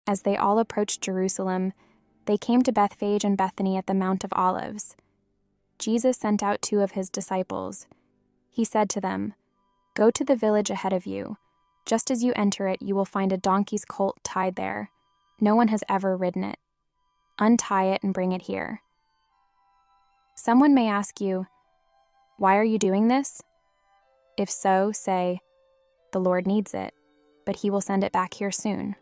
As they all approached Jerusalem, they came to Bethphage and Bethany at the Mount of Olives. Jesus sent out 2 of his disciples. He said to them, "Go to the village ahead of you. Just as you enter it, you will find a donkey's colt tied there. No one has ever ridden it. Untie it and bring it here." Someone may ask you, "Why are you doing this?" If so, say, "The Lord needs it, but he will send it back here soon."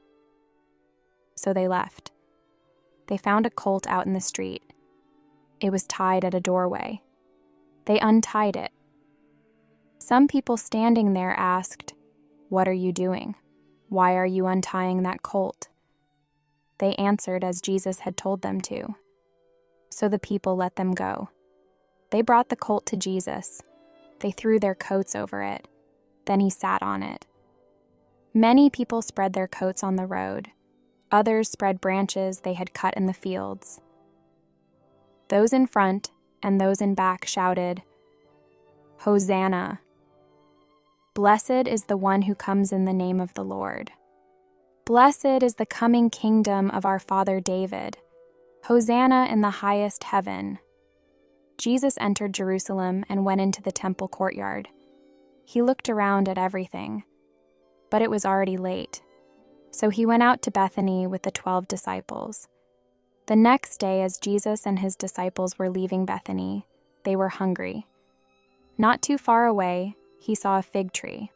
So they left. They found a colt out in the street. It was tied at a doorway. They untied it. Some people standing there asked, "What are you doing? Why are you untying that colt?" They answered as Jesus had told them to. So the people let them go. They brought the colt to Jesus. They threw their coats over it. Then he sat on it. Many people spread their coats on the road. Others spread branches they had cut in the fields. Those in front and those in back shouted, "Hosanna! Blessed is the one who comes in the name of the Lord. Blessed is the coming kingdom of our father David. Hosanna in the highest heaven." Jesus entered Jerusalem and went into the temple courtyard. He looked around at everything, but it was already late. So he went out to Bethany with the 12 disciples. The next day, as Jesus and his disciples were leaving Bethany, they were hungry. Not too far away, he saw a fig tree.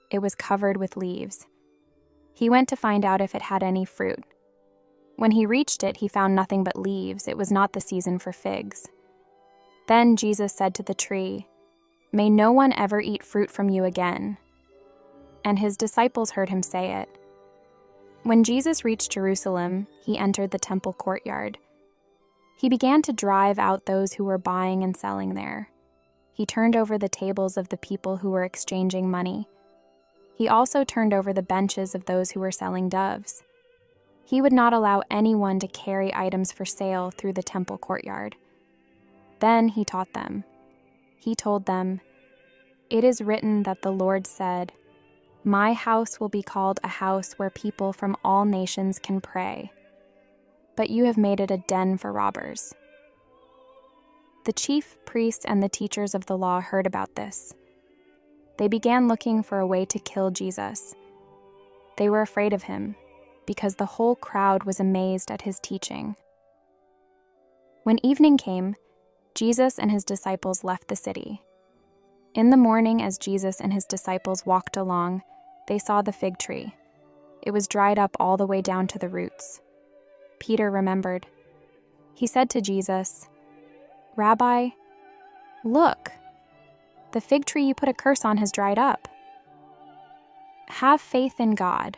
It was covered with leaves. He went to find out if it had any fruit. When he reached it, he found nothing but leaves. It was not the season for figs. Then Jesus said to the tree, "May no one ever eat fruit from you again." And his disciples heard him say it. When Jesus reached Jerusalem, he entered the temple courtyard. He began to drive out those who were buying and selling there. He turned over the tables of the people who were exchanging money. He also turned over the benches of those who were selling doves. He would not allow anyone to carry items for sale through the temple courtyard. Then he taught them. He told them, "It is written that the Lord said, 'My house will be called a house where people from all nations can pray.' But you have made it a den for robbers." The chief priests and the teachers of the law heard about this. They began looking for a way to kill Jesus. They were afraid of him, because the whole crowd was amazed at his teaching. When evening came, Jesus and his disciples left the city. In the morning, as Jesus and his disciples walked along, they saw the fig tree. It was dried up all the way down to the roots. Peter remembered. He said to Jesus, "Rabbi, look, the fig tree you put a curse on has dried up." "Have faith in God,"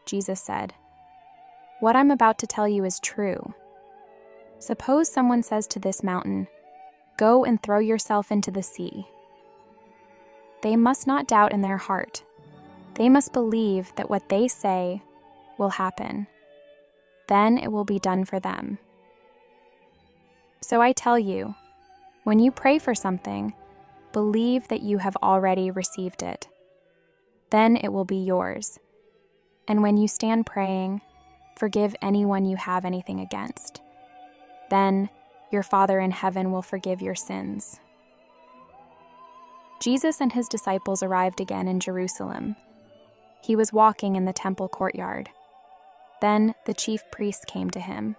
Jesus said. "What I'm about to tell you is true. Suppose someone says to this mountain, 'Go and throw yourself into the sea.' They must not doubt in their heart. They must believe that what they say will happen. Then it will be done for them. So I tell you, when you pray for something, believe that you have already received it. Then it will be yours. And when you stand praying, forgive anyone you have anything against. Then your Father in heaven will forgive your sins." Jesus and his disciples arrived again in Jerusalem. He was walking in the temple courtyard. Then the chief priests came to him.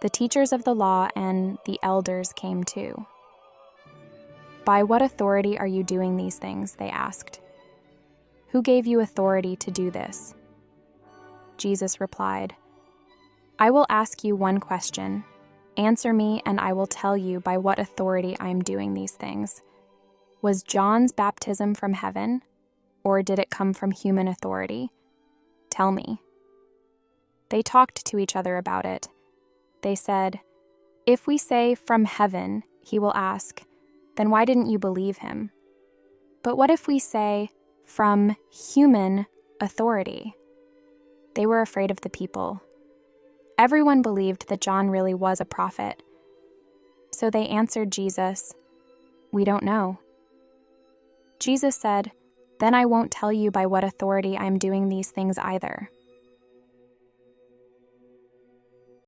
The teachers of the law and the elders came too. "By what authority are you doing these things?" they asked. "Who gave you authority to do this?" Jesus replied, "I will ask you one question. Answer me, and I will tell you by what authority I am doing these things. Was John's baptism from heaven, or did it come from human authority? Tell me." They talked to each other about it. They said, "If we say from heaven," he will ask, "then why didn't you believe him? But what if we say from human authority?" They were afraid of the people. Everyone believed that John really was a prophet. So they answered Jesus, "We don't know." Jesus said, "Then I won't tell you by what authority I am doing these things either."